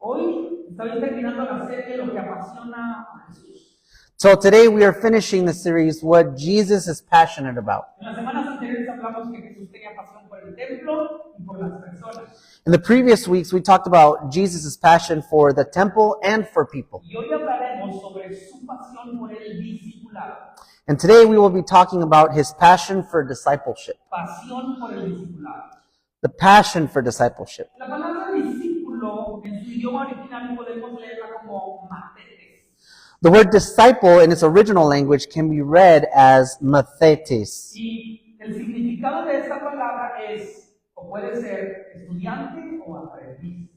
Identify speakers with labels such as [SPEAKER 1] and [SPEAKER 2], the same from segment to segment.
[SPEAKER 1] Hoy estoy terminando la serie Lo que apasiona a Jesús.
[SPEAKER 2] So today we are finishing the series, What Jesus is Passionate About.
[SPEAKER 1] En las semanas anteriores hablamos que Jesús tenía pasión por el templo y por las personas.
[SPEAKER 2] In the previous weeks, we talked about Jesus' passion for the temple and for people.
[SPEAKER 1] Y hoy hablaremos sobre su pasión por el discipulado.
[SPEAKER 2] And today we will be talking about his passion for discipleship.
[SPEAKER 1] Pasión por el discipulado.
[SPEAKER 2] The passion for discipleship.
[SPEAKER 1] La palabra discípulo en su idioma original podemos leerla como matetes.
[SPEAKER 2] The word disciple in its original language can be read as mathetes.
[SPEAKER 1] Y el significado de esta palabra es, o puede ser, estudiante o aprendiz.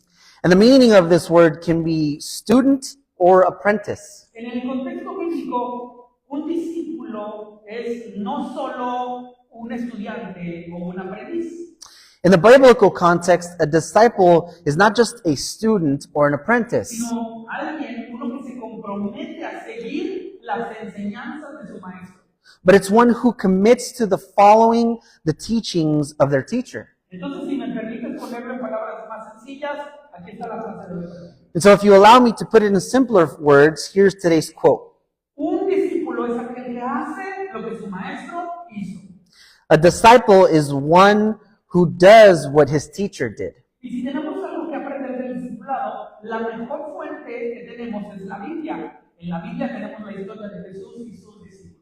[SPEAKER 2] And the meaning of this word can be student or apprentice.
[SPEAKER 1] En el contexto bíblico, un discípulo es no solo un estudiante o un aprendiz.
[SPEAKER 2] In the biblical context, a disciple is not just a student or an apprentice,
[SPEAKER 1] Sino alguien, uno que se compromete a seguir las enseñanzas de su maestro.
[SPEAKER 2] but it's one who commits to the following the teachings of their teacher.
[SPEAKER 1] Entonces, si me permites ponerlo en palabras más sencillas, aquí está la frase de hoy.
[SPEAKER 2] And so if you allow me to put it in simpler words, here's today's quote.
[SPEAKER 1] Un discípulo es aquel que hace lo que su maestro hizo.
[SPEAKER 2] A disciple is one who does what his teacher did.
[SPEAKER 1] Y si tenemos algo que aprender del discipulado, la mejor fuente que tenemos es la Biblia. En la Biblia tenemos la historia de Jesús y sus discípulos.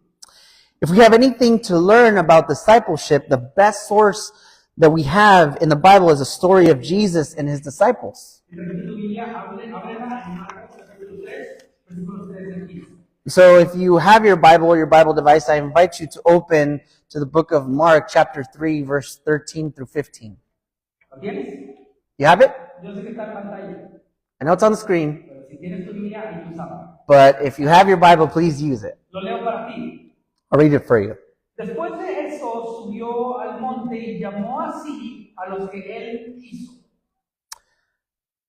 [SPEAKER 2] If we have anything to learn about discipleship, the best source that we have in the Bible is a story of Jesus and his disciples.
[SPEAKER 1] Y repite tu Biblia, ábrela en Marcos capítulo 3, versículos 3 al 15.
[SPEAKER 2] So if you have your Bible or your Bible device, I invite you to open to the book of Mark, chapter 3, verse 13 through 15.
[SPEAKER 1] ¿Lo tienes?
[SPEAKER 2] You have it?
[SPEAKER 1] Yo sé que está en pantalla,
[SPEAKER 2] I know it's on the screen,
[SPEAKER 1] pero si tienes tu Biblia, ahí tú sabes.
[SPEAKER 2] but if you have your Bible, please use it.
[SPEAKER 1] Lo leo para ti.
[SPEAKER 2] I'll read it for you.
[SPEAKER 1] Después de eso subió al monte y llamó así a los que él quiso.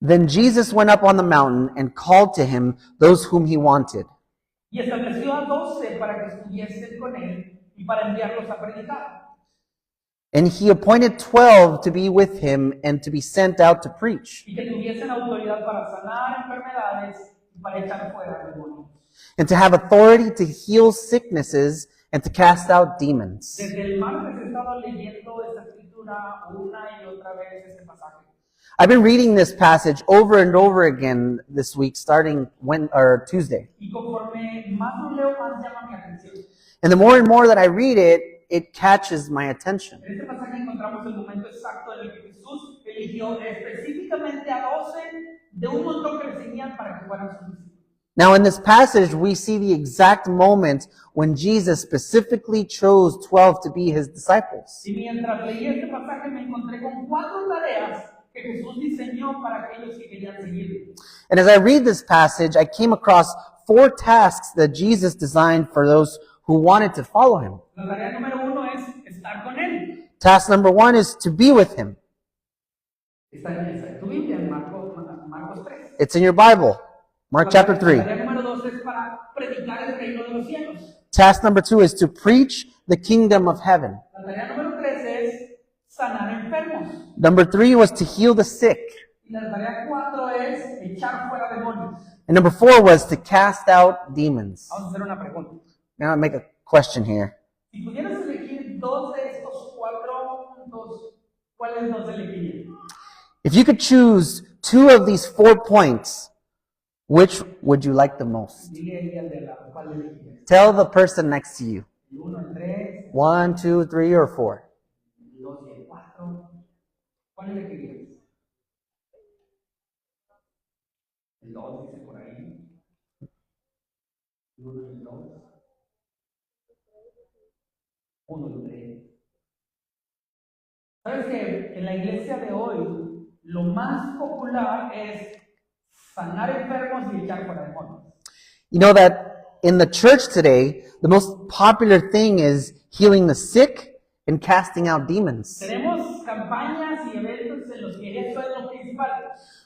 [SPEAKER 2] Then Jesus went up on the mountain and called to him those whom he wanted.
[SPEAKER 1] Y estableció a 12 para que estuviesen con él y para enviarlos a predicar.
[SPEAKER 2] And he appointed 12 to be with him and to be sent out to preach,
[SPEAKER 1] Y que tuviesen autoridad para sanar enfermedades y para echar fuera demonios.
[SPEAKER 2] and to have authority to heal sicknesses and to cast out demons.
[SPEAKER 1] Desde el martes he estado leyendo esta escritura una y otra vez este pasaje.
[SPEAKER 2] I've been reading this passage over and over again this week, starting Tuesday.
[SPEAKER 1] Y conforme más lo leo, más llama mi atención.
[SPEAKER 2] And the more and more that I read it, it catches my attention.
[SPEAKER 1] En este pasaje encontramos el momento exacto en el que Jesús eligió específicamente a 12 de un montón que le seguían para que fueran sus discípulos.
[SPEAKER 2] Now in this passage, we see the exact moment when Jesus specifically chose 12 to be his disciples.
[SPEAKER 1] Y mientras leí este pasaje me encontré con 4 tareas que Jesús diseñó para aquellos que querían seguirle.
[SPEAKER 2] And as I read this passage, I came across 4 tasks that Jesus designed for those who wanted to follow him.
[SPEAKER 1] La tarea número 1 es estar con él.
[SPEAKER 2] Task number 1 is to be with him.
[SPEAKER 1] Está en tu Biblia, en Marcos 3.
[SPEAKER 2] It's in your Bible, Mark chapter
[SPEAKER 1] La
[SPEAKER 2] 3.
[SPEAKER 1] tarea número 2 es para predicar el reino de los cielos.
[SPEAKER 2] Task number 2 is to preach the kingdom of heaven.
[SPEAKER 1] La tarea número 3 es sanar enfermos.
[SPEAKER 2] Number 3 was to heal the sick.
[SPEAKER 1] Y la tarea 4 es echar fuera demonios.
[SPEAKER 2] And number 4 was to cast out demons.
[SPEAKER 1] Vamos a hacer una pregunta.
[SPEAKER 2] Now I make a question here.
[SPEAKER 1] Si pudieras elegir 2 de estos 4 puntos, ¿cuáles 2 elegirías?
[SPEAKER 2] If you could choose 2 of these 4 points, which would you like the most?
[SPEAKER 1] Dile ahí al de lado, ¿cuál elegirías?
[SPEAKER 2] Tell the person next to you.
[SPEAKER 1] El 1, el 3,
[SPEAKER 2] 1, 2, 3, or 4.
[SPEAKER 1] el 2 y el 4. ¿Cuál elegirías? El 2 dice por ahí. El 1 y el 2. 1 y 3. ¿Sabes que en la iglesia de hoy lo más popular es sanar enfermos y echar fuera demonios?
[SPEAKER 2] You know that in the church today, the most popular thing is healing the sick and casting out demons.
[SPEAKER 1] Tenemos campañas y eventos en los que eso es lo principal.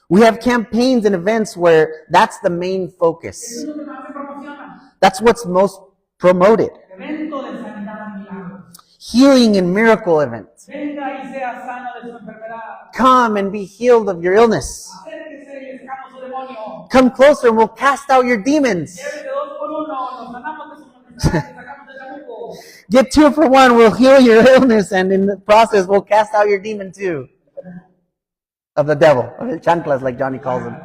[SPEAKER 2] We have campaigns and events where that's the main
[SPEAKER 1] Eso
[SPEAKER 2] focus.
[SPEAKER 1] es lo que más se promociona.
[SPEAKER 2] That's what's most promoted.
[SPEAKER 1] Evento de sanidad y milagros.
[SPEAKER 2] Healing and miracle events.
[SPEAKER 1] Venga y sea sano de su enfermedad.
[SPEAKER 2] Come and be healed of your illness.
[SPEAKER 1] Acérquese y escamos su
[SPEAKER 2] come closer and we'll cast out your demons.
[SPEAKER 1] Llévese 2 por 1, nos sanamos de sus enfermedades, sacamos el chamuco.
[SPEAKER 2] Get 2 for 1, we'll heal your illness, and in the process, we'll cast out your demon too. Of the devil, of the chanclas, like Johnny calls them.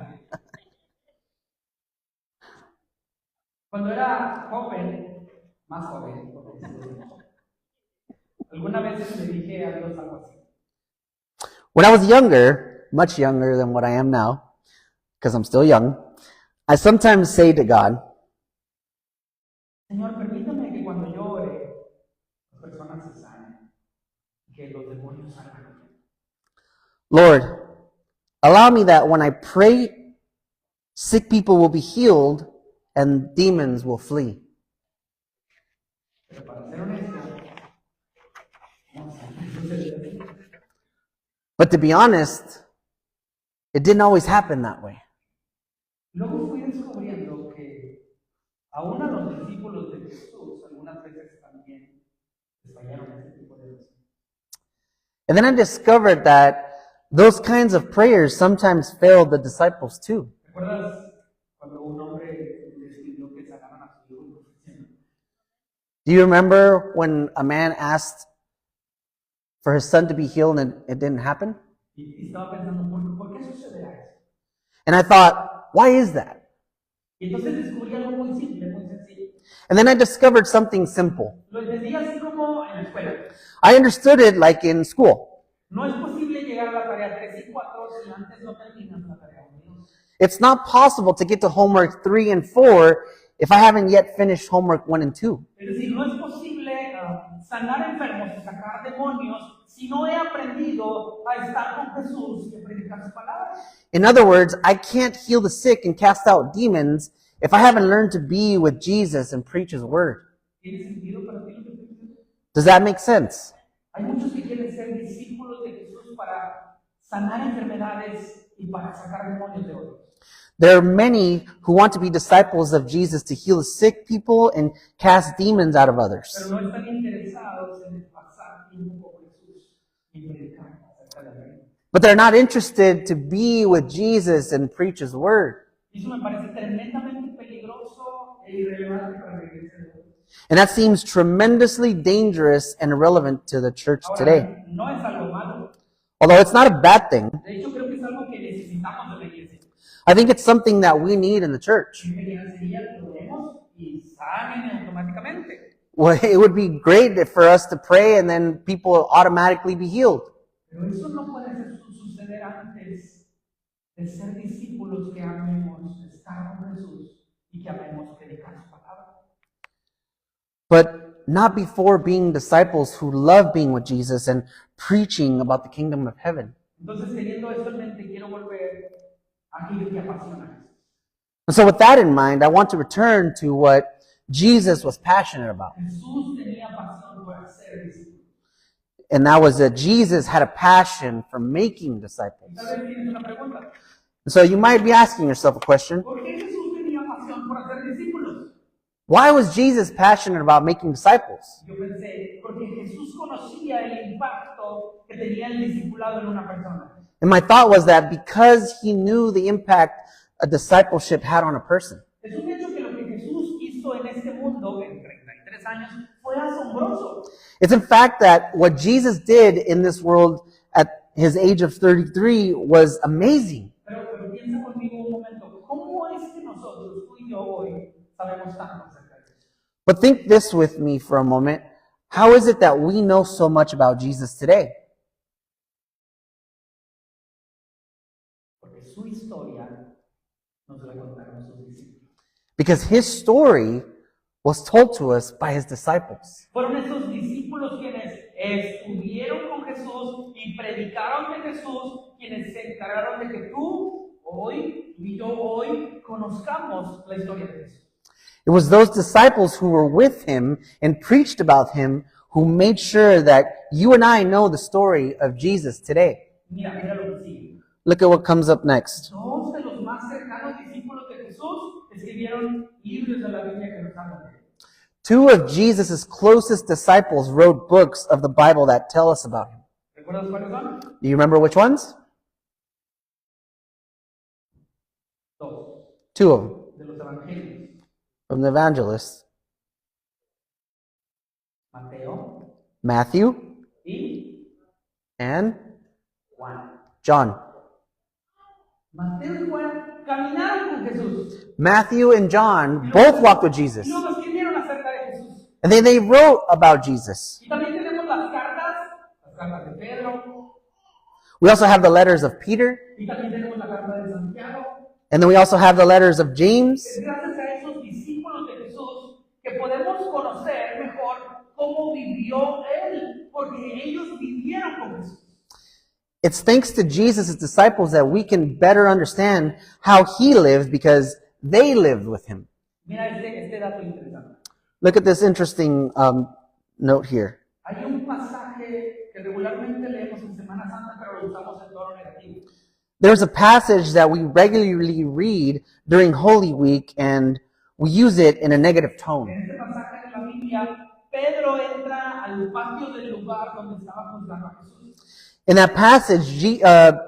[SPEAKER 1] Cuando era joven, más joven, alguna vez le dije a Dios algo así.
[SPEAKER 2] When I was younger, much younger than what I am now, because I'm still young, I sometimes say to God,
[SPEAKER 1] Señor, permítame que cuando yo ore, las personas se sanen, que los demonios salgan.
[SPEAKER 2] Lord, allow me that when I pray, sick people will be healed and demons will flee.
[SPEAKER 1] Pero para ser honesto, no sé.
[SPEAKER 2] But to be honest, it didn't always happen that way.
[SPEAKER 1] Luego fui descubriendo que aún a los discípulos de Jesús algunas veces también les fallaron ese tipo de oración.
[SPEAKER 2] And then I discovered that those kinds of prayers sometimes failed the disciples too.
[SPEAKER 1] ¿Recuerdas cuando un hombre les pidió que sacaran a su hijo?
[SPEAKER 2] Do you remember when a man asked for his son to be healed and it didn't happen?
[SPEAKER 1] Y estaba pensando, ¿por qué sucederá eso?
[SPEAKER 2] And I thought, why is that?
[SPEAKER 1] Y entonces descubrí algo muy simple, muy sencillo.
[SPEAKER 2] And then I discovered something simple.
[SPEAKER 1] Lo entendí así como en la escuela.
[SPEAKER 2] I understood it like in school.
[SPEAKER 1] No es posible llegar a la tarea 3 y 4 si antes no terminas la tarea 1 y 2.
[SPEAKER 2] It's not possible to get to homework 3 and 4 if I haven't yet finished homework 1 and 2.
[SPEAKER 1] Es decir, no es posible sanar enfermos y sacar demonios si no he aprendido a estar con Jesús y a predicar su palabra.
[SPEAKER 2] In other words, I can't heal the sick and cast out demons if I haven't learned to be with Jesus and preach His Word.
[SPEAKER 1] ¿Tiene sentido para ti lo que estoy diciendo?
[SPEAKER 2] Does that make sense?
[SPEAKER 1] Hay muchos que quieren ser discípulos de Jesús para sanar enfermedades y para sacar demonios de otros.
[SPEAKER 2] There are many who want to be disciples of Jesus to heal the sick people and cast demons out of others.
[SPEAKER 1] Pero no están interesados en pasar tiempo con Jesús y predicar acerca de la vida.
[SPEAKER 2] But they're not interested to be with Jesus and preach His Word.
[SPEAKER 1] Eso me parece tremendamente peligroso e irrelevante para la iglesia de hoy.
[SPEAKER 2] And that seems tremendously dangerous and irrelevant to the church today.
[SPEAKER 1] Ahora, no es algo malo.
[SPEAKER 2] Although it's not a bad thing,
[SPEAKER 1] De hecho, creo que es algo que necesitamos de la iglesia.
[SPEAKER 2] I think it's something that we need in the church.
[SPEAKER 1] Genial sería que lo demos y sanen automáticamente.
[SPEAKER 2] Well, it would be great for us to pray and then people will automatically be healed.
[SPEAKER 1] Pero eso no puede suceder antes de ser discípulos que amemos estar con Jesús y que amemos predicar su palabra.
[SPEAKER 2] But not before being disciples who love being with Jesus and preaching about the kingdom of heaven.
[SPEAKER 1] Entonces, teniendo esto en mente, quiero volver a aquello que apasiona.
[SPEAKER 2] And so with that in mind, I want to return to what Jesus was passionate about.
[SPEAKER 1] Jesús tenía pasión por hacer discípulos.
[SPEAKER 2] And that was that Jesus had a passion for making disciples.
[SPEAKER 1] Tal vez tienes una pregunta.
[SPEAKER 2] And so you might be asking yourself a question.
[SPEAKER 1] ¿Por qué Jesús tenía pasión por hacer discípulos?
[SPEAKER 2] Why was Jesus passionate about making disciples?
[SPEAKER 1] Yo pensé, porque Jesús conocía el impacto que tenía el discipulado en una persona.
[SPEAKER 2] And my thought was that because he knew the impact a discipleship had on a person.
[SPEAKER 1] Es un hecho que lo que Jesús hizo en este mundo en 33 años fue asombroso.
[SPEAKER 2] It's in fact that what Jesus did in this world at his age of 33 was amazing.
[SPEAKER 1] Pero piensa conmigo un momento, ¿cómo es que nosotros, tú y yo hoy, sabemos tanto acerca de eso?
[SPEAKER 2] But think this with me for a moment. How is it that we know so much about Jesus today?
[SPEAKER 1] Porque su historia nos la contaron sus discípulos.
[SPEAKER 2] Because his story was told to us by his disciples.
[SPEAKER 1] Fueron esos discípulos quienes estuvieron con Jesús y predicaron de Jesús, quienes se encargaron de que tú y yo hoy conozcamos la historia de Jesús.
[SPEAKER 2] It was those disciples who were with him and preached about him who made sure that you and I know the story of Jesus today.
[SPEAKER 1] Mira lo que sigue.
[SPEAKER 2] Look at what comes up next.
[SPEAKER 1] Dos de los más cercanos discípulos de Jesús escribieron libros de la Biblia que nos hablan de él.
[SPEAKER 2] 2 of Jesus' closest disciples wrote books of the Bible that tell us about him.
[SPEAKER 1] ¿Recuerdas cuáles son?
[SPEAKER 2] Do you remember which ones?
[SPEAKER 1] Dos.
[SPEAKER 2] Two of them
[SPEAKER 1] de los evangelios.
[SPEAKER 2] from the evangelists,
[SPEAKER 1] Mateo
[SPEAKER 2] Matthew
[SPEAKER 1] y
[SPEAKER 2] and
[SPEAKER 1] Juan.
[SPEAKER 2] John.
[SPEAKER 1] Mateo y Juan caminaron con Jesús.
[SPEAKER 2] Matthew and John both walked with Jesus.
[SPEAKER 1] Y luego escribieron acerca de Jesús.
[SPEAKER 2] And then they wrote about Jesus.
[SPEAKER 1] Y también tenemos las cartas de Pedro.
[SPEAKER 2] We also have the letters of Peter.
[SPEAKER 1] Y también tenemos la carta de Santiago.
[SPEAKER 2] And then we also have the letters of James.
[SPEAKER 1] Es gracias a esos discípulos de Jesús que podemos conocer mejor cómo vivió Él, porque ellos vivieron con Jesús.
[SPEAKER 2] It's thanks to Jesus' disciples that we can better understand how he lived because they lived with him.
[SPEAKER 1] Mira este dato interesante.
[SPEAKER 2] Look at this interesting note here.
[SPEAKER 1] Hay un pasaje que regularmente leemos en Semana Santa, pero lo usamos en tono negativo.
[SPEAKER 2] There's a passage that we regularly read during Holy Week and we use it in a negative tone.
[SPEAKER 1] En este pasaje de la Biblia, Pedro entra al patio del lugar donde estaba juzgando a Jesús.
[SPEAKER 2] In that passage,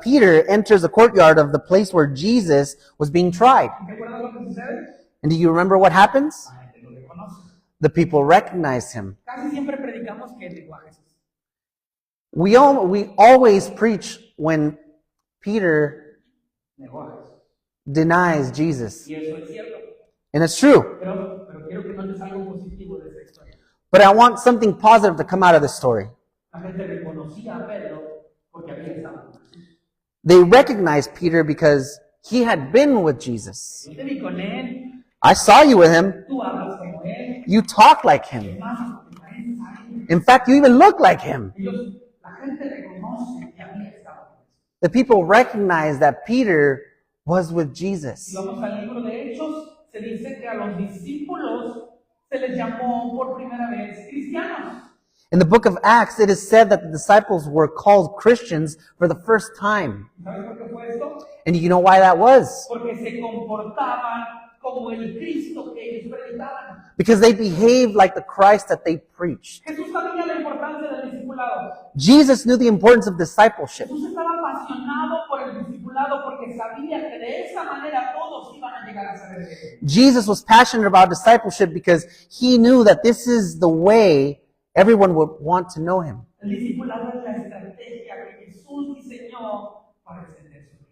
[SPEAKER 2] Peter enters the courtyard of the place where Jesus was being tried.
[SPEAKER 1] ¿Recuerdas lo que sucede?
[SPEAKER 2] And do you remember what happens?
[SPEAKER 1] La gente lo reconoce.
[SPEAKER 2] The people recognize him.
[SPEAKER 1] Casi siempre predicamos que negó a Jesús.
[SPEAKER 2] We always preach when Peter
[SPEAKER 1] Negó a Jesús.
[SPEAKER 2] denies Jesus.
[SPEAKER 1] Y eso es cierto.
[SPEAKER 2] And it's true.
[SPEAKER 1] Pero quiero que notes algo positivo de esa historia.
[SPEAKER 2] But I want something positive to come out of this story.
[SPEAKER 1] La gente reconocía a Pedro porque había estado con Jesús.
[SPEAKER 2] They recognized Peter because he had been with Jesus.
[SPEAKER 1] Yo te vi con él,
[SPEAKER 2] I saw you with him.
[SPEAKER 1] tú hablas como él.
[SPEAKER 2] You talk like him.
[SPEAKER 1] Más, te pareces a él.
[SPEAKER 2] In fact, you even look like him.
[SPEAKER 1] La gente reconoce que había estado con Jesús.
[SPEAKER 2] The people recognized that Peter was with Jesus.
[SPEAKER 1] Si vamos al libro de Hechos, se dice que a los discípulos se les llamó por primera vez cristianos.
[SPEAKER 2] In the book of Acts, it is said that the disciples were called Christians for the first time.
[SPEAKER 1] ¿Sabes por qué fue esto?
[SPEAKER 2] And do you know why that was?
[SPEAKER 1] Porque se comportaban como el Cristo que ellos predicaban.
[SPEAKER 2] Because they behaved like the Christ that they preached.
[SPEAKER 1] Jesús sabía la importancia del discipulado.
[SPEAKER 2] Jesus knew the importance of discipleship.
[SPEAKER 1] Jesús estaba apasionado por el discipulado porque sabía que de esa manera todos iban a llegar a saber de él.
[SPEAKER 2] Jesus was passionate about discipleship because he knew that this is the way everyone would want to know him.
[SPEAKER 1] El discipulado es la estrategia que Jesús diseñó para extender su vida.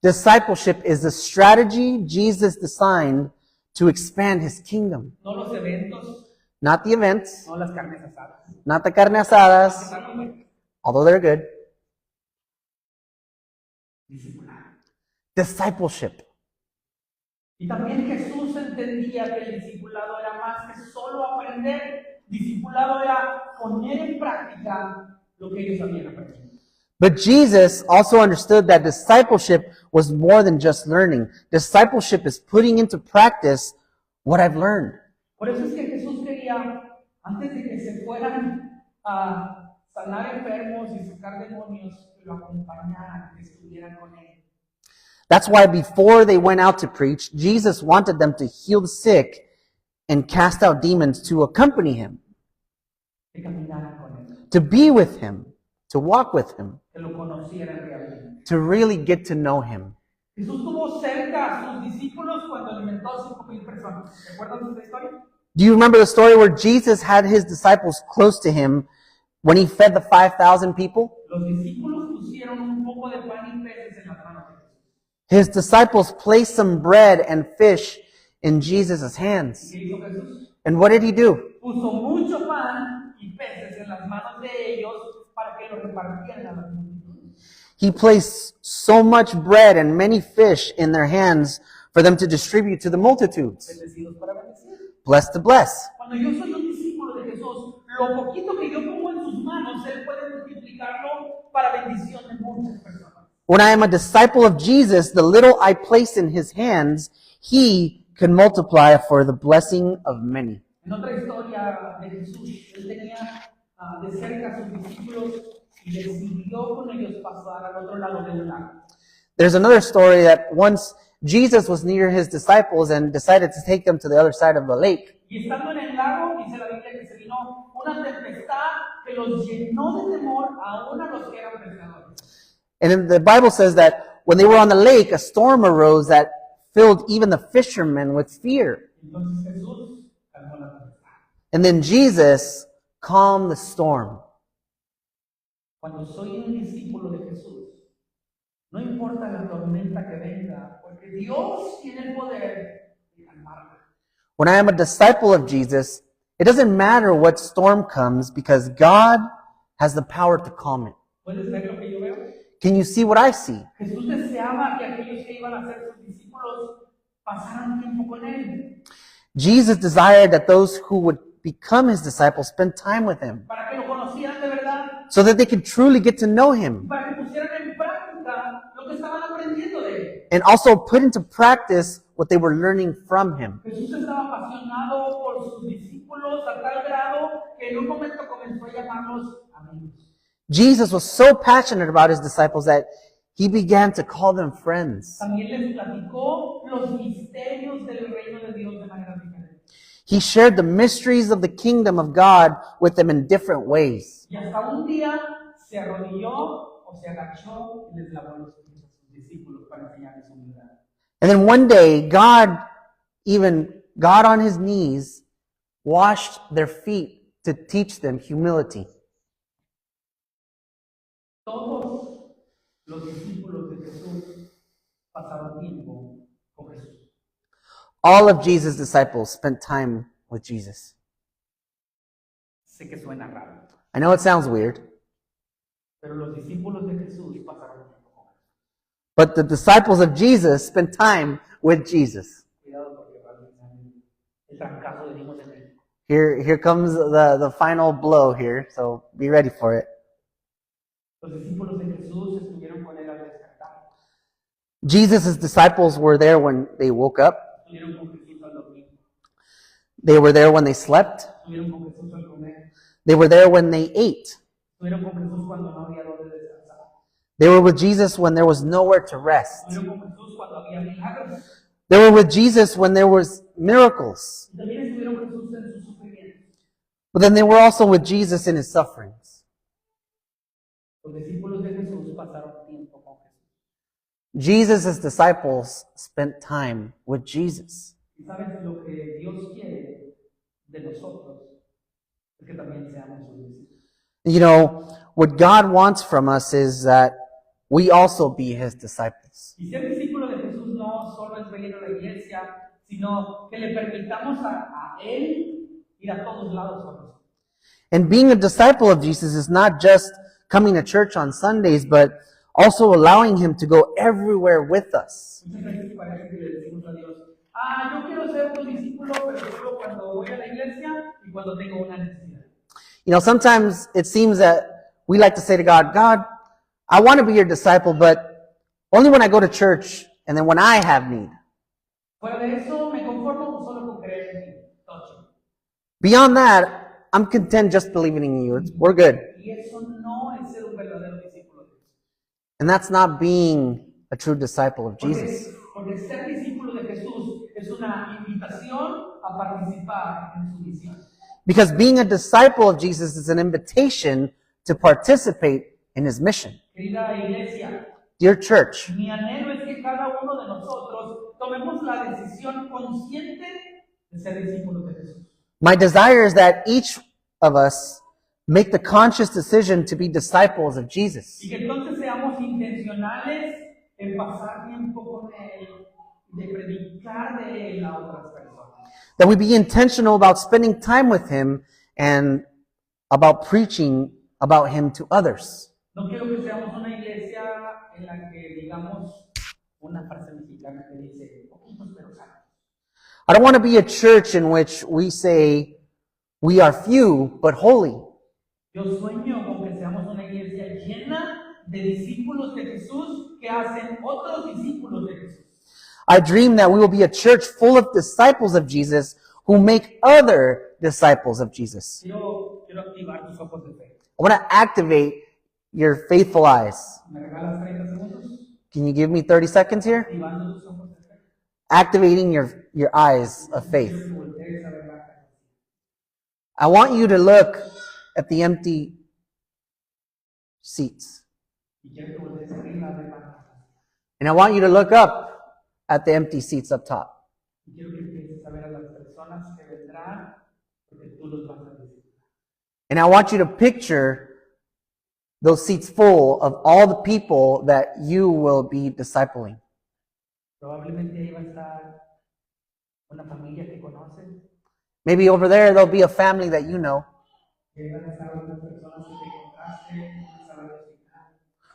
[SPEAKER 2] Discipleship is the strategy Jesus designed to expand his kingdom.
[SPEAKER 1] No los eventos,
[SPEAKER 2] Not the events,
[SPEAKER 1] no las carnes asadas.
[SPEAKER 2] not the carne asadas,
[SPEAKER 1] Están muy buenas.
[SPEAKER 2] although they're good.
[SPEAKER 1] Discipulado.
[SPEAKER 2] Discipleship.
[SPEAKER 1] Y también Jesús entendía que el discipulado era más que solo aprender. Discipulado era poner en práctica lo que ellos habían aprendido.
[SPEAKER 2] But Jesus also understood that discipleship was more than just learning. Discipleship is putting into practice what I've learned.
[SPEAKER 1] Por eso es que Jesús quería, antes de que se fueran a sanar enfermos y sacar demonios, que lo acompañaran, que estuvieran con él.
[SPEAKER 2] That's why before they went out to preach, Jesus wanted them to heal the sick and cast out demons to accompany him,
[SPEAKER 1] Que caminaran con él,
[SPEAKER 2] to be with him, to walk with him,
[SPEAKER 1] que lo conocieran realmente.
[SPEAKER 2] to really get to know him.
[SPEAKER 1] Jesús tuvo cerca a sus discípulos cuando alimentó a 5,000 personas. ¿Se acuerdan de esta historia?
[SPEAKER 2] Do you remember the story where Jesus had his disciples close to him when he fed the 5,000 people?
[SPEAKER 1] Los discípulos pusieron un poco de pan y peces en las manos de Jesús.
[SPEAKER 2] His disciples placed some bread and fish in Jesus' hands.
[SPEAKER 1] ¿Qué hizo Jesús?
[SPEAKER 2] And what did he do?
[SPEAKER 1] Puso mucho pan y peces en las manos de ellos para que lo repartieran a las multitudes.
[SPEAKER 2] He placed so much bread and many fish in their hands for them to distribute to the multitudes.
[SPEAKER 1] Bendecidos para bendecir.
[SPEAKER 2] Blessed to bless.
[SPEAKER 1] Cuando yo soy un discípulo de Jesús, lo poquito que yo pongo en sus manos, Él puede multiplicarlo para bendición de muchas personas.
[SPEAKER 2] When I am a disciple of Jesus, the little I place in his hands, he can multiply for the blessing of many.
[SPEAKER 1] En otra historia de Jesús, Él tenía de cerca a sus discípulos y decidió con ellos pasar al otro lado del lago.
[SPEAKER 2] There's another story that once Jesus was near his disciples and decided to take them to the other side of the lake.
[SPEAKER 1] Y estando en el lago, dice la Biblia que se vino una tempestad que los llenó de temor aún a los que eran pescadores.
[SPEAKER 2] And then the Bible says that when they were on the lake, a storm arose that filled even the fishermen with fear.
[SPEAKER 1] Entonces Jesús calmó la tempestad.
[SPEAKER 2] And then Jesus calmed the storm.
[SPEAKER 1] Cuando soy un discípulo de Jesús, no importa la tormenta que venga, porque Dios tiene el poder de calmarla.
[SPEAKER 2] When I am a disciple of Jesus, it doesn't matter what storm comes because God has the power to calm it.
[SPEAKER 1] ¿Puedes ver lo que yo veo?
[SPEAKER 2] Can you see what I see?
[SPEAKER 1] Jesús deseaba que aquellos que iban a ser sus discípulos pasaran tiempo con Él,
[SPEAKER 2] Jesus desired that those who would become his disciples spend time with him
[SPEAKER 1] para que lo conocieran de verdad,
[SPEAKER 2] so that they could truly get to know him
[SPEAKER 1] para que pusieran en práctica lo que estaban aprendiendo de Él.
[SPEAKER 2] and also put into practice what they were learning from him.
[SPEAKER 1] Jesús estaba apasionado por sus discípulos a tal grado que en un momento comenzó a llamarlos amigos.
[SPEAKER 2] Jesus was so passionate about his disciples that he began to call them friends.
[SPEAKER 1] También les platicó los misterios del reino de Dios de manera diferente.
[SPEAKER 2] He shared the mysteries of the kingdom of God with them in different ways.
[SPEAKER 1] Y hasta un día se arrodilló o se agachó y les lavó los pies a sus discípulos para enseñarles humildad.
[SPEAKER 2] And then one day, God on his knees, washed their feet to teach them humility.
[SPEAKER 1] Todos los discípulos de Jesús pasaron tiempo con Jesús.
[SPEAKER 2] All of Jesus' disciples spent time with Jesus.
[SPEAKER 1] Sé que suena raro,
[SPEAKER 2] I know it sounds weird,
[SPEAKER 1] pero los discípulos de Jesús pasaron tiempo con Jesús.
[SPEAKER 2] but the disciples of Jesus spent time with Jesus.
[SPEAKER 1] Cuidado porque va a venir el trancazo venimos de México.
[SPEAKER 2] Here comes the final blow here, so be ready for it.
[SPEAKER 1] Los discípulos de Jesús estuvieron con él al despertar.
[SPEAKER 2] Jesus' disciples were there when they woke up.
[SPEAKER 1] Estuvieron con Jesús al dormir.
[SPEAKER 2] They were there when they slept.
[SPEAKER 1] Estuvieron con Jesús al comer.
[SPEAKER 2] They were there when they ate.
[SPEAKER 1] Estuvieron con Jesús cuando no había donde descansar.
[SPEAKER 2] They were with Jesus when there was nowhere to rest.
[SPEAKER 1] Estuvieron con Jesús cuando había milagros.
[SPEAKER 2] They were with Jesus when there was miracles.
[SPEAKER 1] Y también estuvieron con Jesús en sus sufrimientos.
[SPEAKER 2] But then they were also with Jesus in his sufferings.
[SPEAKER 1] Los discípulos de Jesús pasaron tiempo con Jesús.
[SPEAKER 2] Jesus' disciples spent time with Jesus.
[SPEAKER 1] Y sabes lo que Dios quiere de nosotros es que también seamos sus discípulos.
[SPEAKER 2] You know, what God wants from us is that we also be his disciples.
[SPEAKER 1] Y ser discípulo de Jesús no solo es venir a la iglesia, sino que le permitamos a Él ir a todos lados con nosotros.
[SPEAKER 2] And being a disciple of Jesus is not just coming to church on Sundays, but also allowing him to go everywhere with us.
[SPEAKER 1] Muchas veces parece que le decimos a Dios, yo quiero ser tu discípulo, pero solo cuando voy a la iglesia y cuando tengo una necesidad.
[SPEAKER 2] You know, sometimes it seems that we like to say to God, God, I want to be your disciple, but only when I go to church and then when I have need.
[SPEAKER 1] Fuera de eso, me conformo solo con creer en ti. Tocho.
[SPEAKER 2] Beyond that, I'm content just believing in you. We're good.
[SPEAKER 1] Y eso no es ser un verdadero discípulo de Jesús.
[SPEAKER 2] And that's not being a true disciple of Jesus.
[SPEAKER 1] Porque ser discípulo de Jesús es una invitación a participar en su misión.
[SPEAKER 2] Because being a disciple of Jesus is an invitation to participate in his mission.
[SPEAKER 1] Querida iglesia,
[SPEAKER 2] Dear church,
[SPEAKER 1] mi anhelo es que cada uno de nosotros tomemos la decisión consciente de ser discípulos de Jesús.
[SPEAKER 2] my desire is that each of us make the conscious decision to be disciples of Jesus.
[SPEAKER 1] Y que entonces seamos intencionales en pasar tiempo con Él, de predicar de Él a otras personas.
[SPEAKER 2] That we be intentional about spending time with him and about preaching about him to others.
[SPEAKER 1] No quiero que seamos una iglesia en la que digamos una frase mexicana que dice, poquitos pero sanos.
[SPEAKER 2] I don't want to be a church in which we say we are few but holy.
[SPEAKER 1] Yo sueño con que seamos una iglesia llena de discípulos de Jesús que hacen otros discípulos de Jesús.
[SPEAKER 2] I dream that we will be a church full of disciples of Jesus who make other disciples of Jesus.
[SPEAKER 1] Quiero activar tus ojos de fe.
[SPEAKER 2] I want to activate your faithful eyes.
[SPEAKER 1] ¿Me regalas 30 segundos?
[SPEAKER 2] Can you give me 30 seconds here?
[SPEAKER 1] Activando tus ojos de fe.
[SPEAKER 2] Activating your eyes of faith.
[SPEAKER 1] Quiero que voltees a ver la cara.
[SPEAKER 2] I want you to look at the empty seats.
[SPEAKER 1] Y quiero que voltees arriba a ver la cara.
[SPEAKER 2] And I want you to look up at the empty seats up top.
[SPEAKER 1] Y quiero que empieces a ver a las personas que vendrán porque tú los vas a discipular.
[SPEAKER 2] And I want you to picture those seats full of all the people that you will be discipling.
[SPEAKER 1] Probablemente ahí va a estar una familia que conoces.
[SPEAKER 2] Maybe over there, there'll be a family that you know.
[SPEAKER 1] Que van a estar unas personas que te encontraste en una sala de hospital.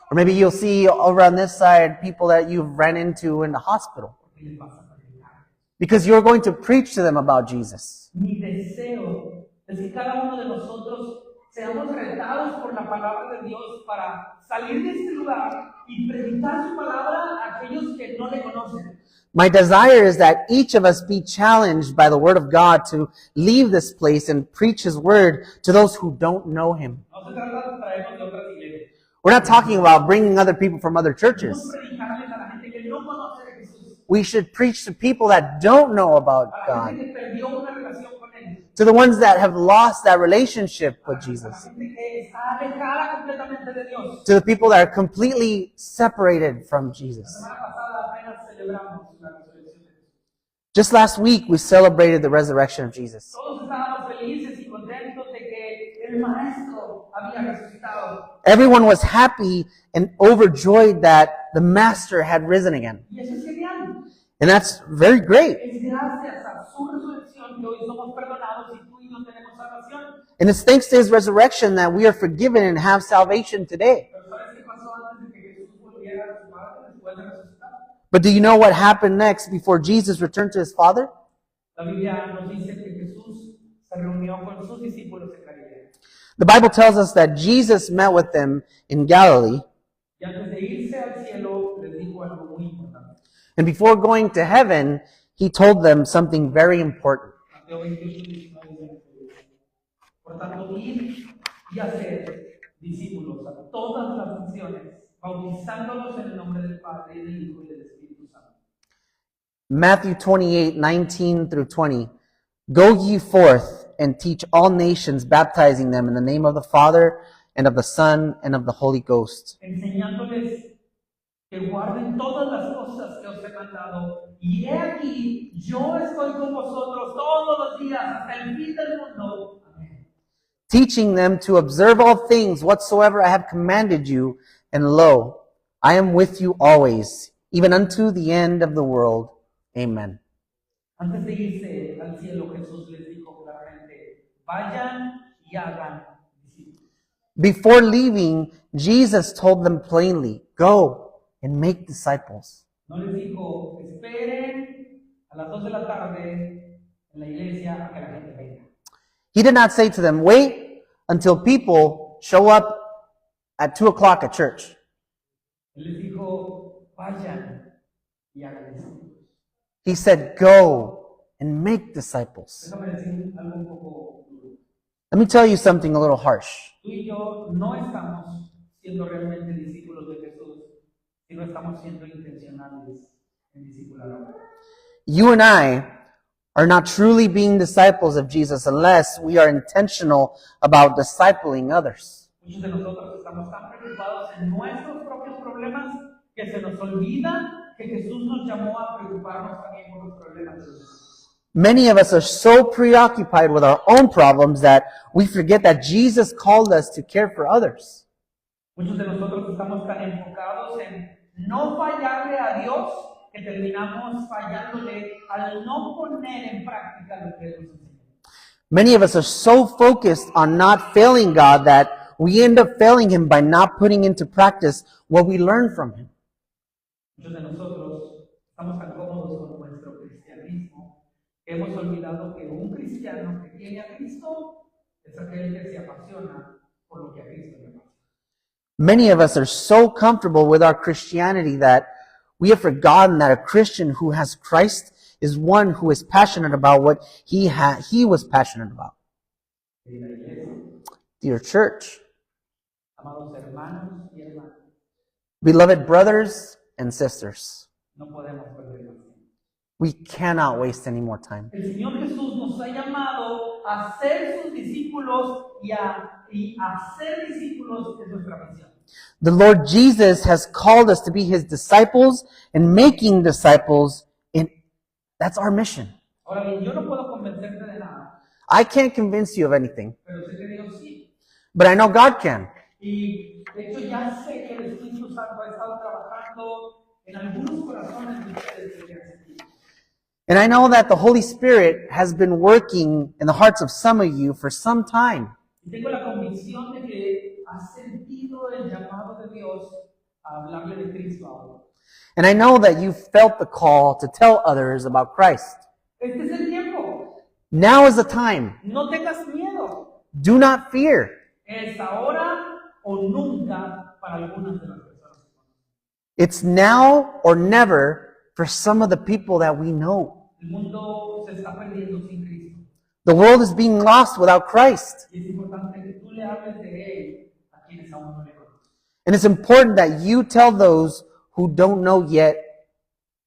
[SPEAKER 2] Or maybe you'll see over on this side people that you've ran into in the hospital.
[SPEAKER 1] Porque les vas a predicar.
[SPEAKER 2] Because you're going to preach to them about Jesus.
[SPEAKER 1] Mi deseo es que cada uno de nosotros seamos retados por la palabra de Dios para salir de este lugar y predicar su palabra a aquellos que no le conocen.
[SPEAKER 2] My desire is that each of us be challenged by the Word of God to leave this place and preach His Word to those who don't know Him.
[SPEAKER 1] No se trata de traernos de otras iglesias.
[SPEAKER 2] We're not talking about bringing other people from other churches.
[SPEAKER 1] Debemos predicarles a la gente que no conoce de Jesús,
[SPEAKER 2] We should preach to people that don't know about
[SPEAKER 1] a la
[SPEAKER 2] God,
[SPEAKER 1] gente que perdió una relación con Él,
[SPEAKER 2] to the ones that have lost that relationship with
[SPEAKER 1] a la
[SPEAKER 2] Jesus,
[SPEAKER 1] gente que está alejada completamente de Dios.
[SPEAKER 2] to the people that are completely separated from
[SPEAKER 1] La
[SPEAKER 2] Jesus.
[SPEAKER 1] semana pasada apenas celebramos la resurrección de Jesús.
[SPEAKER 2] Just last week, we celebrated the resurrection of Jesus.
[SPEAKER 1] Todos estábamos felices y contentos de que el Maestro había resucitado.
[SPEAKER 2] Everyone was happy and overjoyed that the Master had risen again.
[SPEAKER 1] Y eso es genial.
[SPEAKER 2] And that's very great.
[SPEAKER 1] Es gracias a su resurrección que hoy somos perdonados y tú y yo tenemos salvación.
[SPEAKER 2] And it's thanks to His resurrection that we are forgiven and have salvation today.
[SPEAKER 1] Pero ¿sabes qué pasó antes de que Jesús volviera a su Padre después de resucitar?
[SPEAKER 2] But do you know what happened next before Jesus returned to His Father?
[SPEAKER 1] La Biblia nos dice que Jesús se reunió con sus discípulos en Galilea.
[SPEAKER 2] The Bible tells us that Jesus met with them in Galilee,
[SPEAKER 1] Y antes de irse al cielo, les dijo algo muy importante.
[SPEAKER 2] and before going to heaven, He told them something very important.
[SPEAKER 1] Mateo 28, 19 dice, por tanto, ir y hacer discípulos a todas las naciones, bautizándolos en el nombre del Padre, y del Hijo y del Espíritu Santo.
[SPEAKER 2] Matthew 28:19 through 20. Go ye forth and teach all nations, baptizing them in the name of the Father and of the Son and of the Holy Ghost,
[SPEAKER 1] Enseñándoles que guarden todas las cosas que os he mandado. Y he aquí, yo estoy con vosotros todos los días hasta el fin del mundo. Amén.
[SPEAKER 2] teaching them to observe all things whatsoever I have commanded you. And lo, I am with you always, even unto the end of the world. Amen.
[SPEAKER 1] Antes de irse al cielo, Jesús les dijo claramente, vayan y hagan discípulos.
[SPEAKER 2] Before leaving, Jesus told them plainly, go and make disciples.
[SPEAKER 1] No les dijo, esperen a las 2 de la tarde en la iglesia a que la gente venga.
[SPEAKER 2] He did not say to them, wait until people show up at 2 o'clock at church.
[SPEAKER 1] Él les dijo, vayan y hagan discípulos.
[SPEAKER 2] He said, go and make disciples.
[SPEAKER 1] Déjame decir algo un poco duro.
[SPEAKER 2] Let me tell you something a little harsh.
[SPEAKER 1] Tú y yo no estamos siendo realmente discípulos de Jesús si no estamos siendo intencionales en discipular a otros.
[SPEAKER 2] You and I are not truly being disciples of Jesus unless we are intentional about discipling others.
[SPEAKER 1] Muchos de nosotros estamos tan preocupados en nuestros propios problemas que se nos olvida que Jesús nos llamó a preocuparnos también por los problemas de los demás.
[SPEAKER 2] Many of us are so preoccupied with our own problems that we forget that Jesus called us to care for others.
[SPEAKER 1] Muchos de nosotros estamos tan enfocados en no fallarle a Dios que terminamos fallándole al no poner en práctica lo que Él nos enseñó.
[SPEAKER 2] Many of us are so focused on not failing God that we end up failing Him by not putting into practice what we learn from Him.
[SPEAKER 1] Muchos de nosotros estamos tan cómodos con nuestro cristianismo que hemos olvidado que un cristiano que tiene a Cristo es aquel que se apasiona por lo que a Cristo le apasiona.
[SPEAKER 2] Many of us are so comfortable with our Christianity that we have forgotten that a Christian who has Christ is one who is passionate about what he was passionate about.
[SPEAKER 1] Querida iglesia,
[SPEAKER 2] Dear church,
[SPEAKER 1] amados hermanos y hermanas,
[SPEAKER 2] beloved brothers and sisters,
[SPEAKER 1] no podemos perder más tiempo.
[SPEAKER 2] we cannot waste any more time.
[SPEAKER 1] El Señor Jesús nos ha llamado a ser sus discípulos y a ser discípulos es nuestra misión.
[SPEAKER 2] The Lord Jesus has called us to be his disciples and making disciples, and that's our mission.
[SPEAKER 1] Ahora bien, yo no puedo convencerte de nada,
[SPEAKER 2] I can't convince you of anything,
[SPEAKER 1] pero sé que Dios sí.
[SPEAKER 2] but I know God can.
[SPEAKER 1] Y de hecho ya sé que el Espíritu Santo ha estado trabajando en algunos corazones de ustedes desde hace tiempo.
[SPEAKER 2] And I know that the Holy Spirit has been working in the hearts of some of you for some time.
[SPEAKER 1] Y tengo la convicción de que has sentido el llamado de Dios a hablarle de Cristo ahora.
[SPEAKER 2] And I know that you felt the call to tell others about Christ.
[SPEAKER 1] Este es el tiempo.
[SPEAKER 2] Now is the time.
[SPEAKER 1] No tengas miedo.
[SPEAKER 2] Do not fear.
[SPEAKER 1] Es ahora o nunca para algunas de las personas.
[SPEAKER 2] It's now or never for some of the people that we know.
[SPEAKER 1] El mundo se está perdiendo sin Cristo.
[SPEAKER 2] The world is being lost without Christ.
[SPEAKER 1] Y es importante que tú le hables de Él a quienes aún no le conocen.
[SPEAKER 2] And it's important that you tell those who don't know yet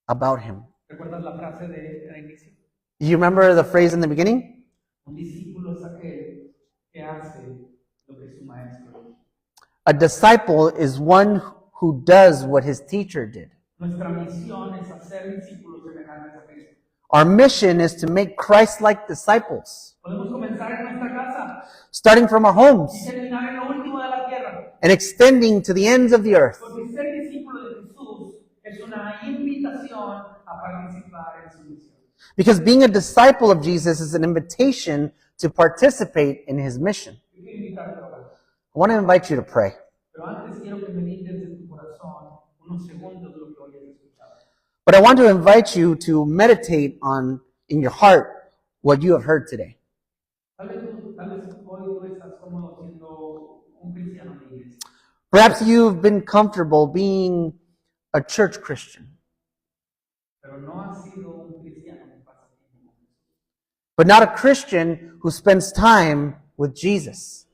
[SPEAKER 2] about him.
[SPEAKER 1] ¿Recuerdas la frase de inicio?
[SPEAKER 2] Do you remember the phrase in the beginning?
[SPEAKER 1] Un discípulo es aquel que hace lo que su maestro.
[SPEAKER 2] A disciple is one who does what his teacher did.
[SPEAKER 1] Nuestra misión es hacer discípulos semejantes a Cristo.
[SPEAKER 2] Our mission is to make Christ-like disciples,
[SPEAKER 1] Podemos comenzar en nuestra casa
[SPEAKER 2] starting from our
[SPEAKER 1] y
[SPEAKER 2] homes
[SPEAKER 1] terminar en lo último de la tierra.
[SPEAKER 2] and extending to the ends of the earth.
[SPEAKER 1] Porque ser discípulo de Jesús es una invitación a participar en su misión.
[SPEAKER 2] Because being a disciple of Jesus is an invitation to participate in his mission.
[SPEAKER 1] Yo quiero invitarte a orar.
[SPEAKER 2] I want to invite you to pray.
[SPEAKER 1] Pero antes quiero que medites en tu corazón unos segundos de lo que hoy has escuchado.
[SPEAKER 2] But I want to invite you to meditate on, in your heart, what you have heard today.
[SPEAKER 1] Tal vez hoy tú estás cómodo siendo un cristiano de iglesia.
[SPEAKER 2] Perhaps you've been comfortable being a church Christian,
[SPEAKER 1] Pero no has sido un cristiano que pasa tiempo con Jesús.
[SPEAKER 2] but not a Christian who spends time with Jesus.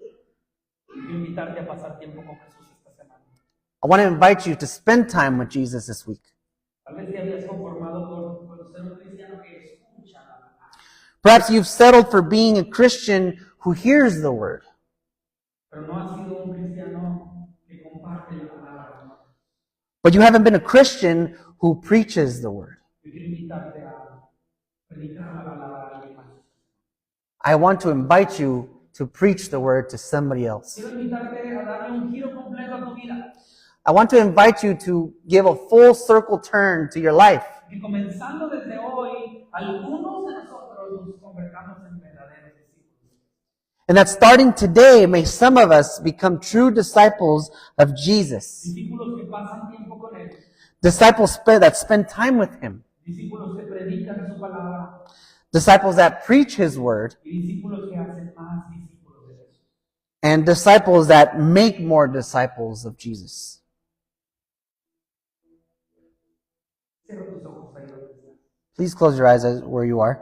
[SPEAKER 1] Quiero invitarte a pasar tiempo con Jesús esta semana.
[SPEAKER 2] I want to invite you to spend time with Jesus this week.
[SPEAKER 1] Tal vez te habías conformado por ser un cristiano que escucha la palabra.
[SPEAKER 2] Perhaps you've settled for being a Christian who hears the word,
[SPEAKER 1] Pero no has sido un cristiano que comparte la palabra, ¿no?
[SPEAKER 2] but you haven't been a Christian who preaches the word.
[SPEAKER 1] Yo quiero invitarte a predicar la palabra a alguien más.
[SPEAKER 2] I want to invite you to preach the word to somebody else.
[SPEAKER 1] Quiero invitarte a darle un giro completo a tu vida.
[SPEAKER 2] I want to invite you to give a full circle turn to your life.
[SPEAKER 1] Y comenzando desde hoy, algunos de nosotros nos convertamos en verdaderos discípulos.
[SPEAKER 2] And that starting today, may some of us become true disciples of Jesus.
[SPEAKER 1] Discípulos que pasan tiempo con Él.
[SPEAKER 2] Disciples that spend time with him.
[SPEAKER 1] Discípulos que predican su palabra.
[SPEAKER 2] Disciples that preach his word.
[SPEAKER 1] Y discípulos que hacen más discípulos de Jesús.
[SPEAKER 2] And disciples that make more disciples of Jesus.
[SPEAKER 1] Cierra tus ojos ahí donde estás.
[SPEAKER 2] Please close your eyes where you are.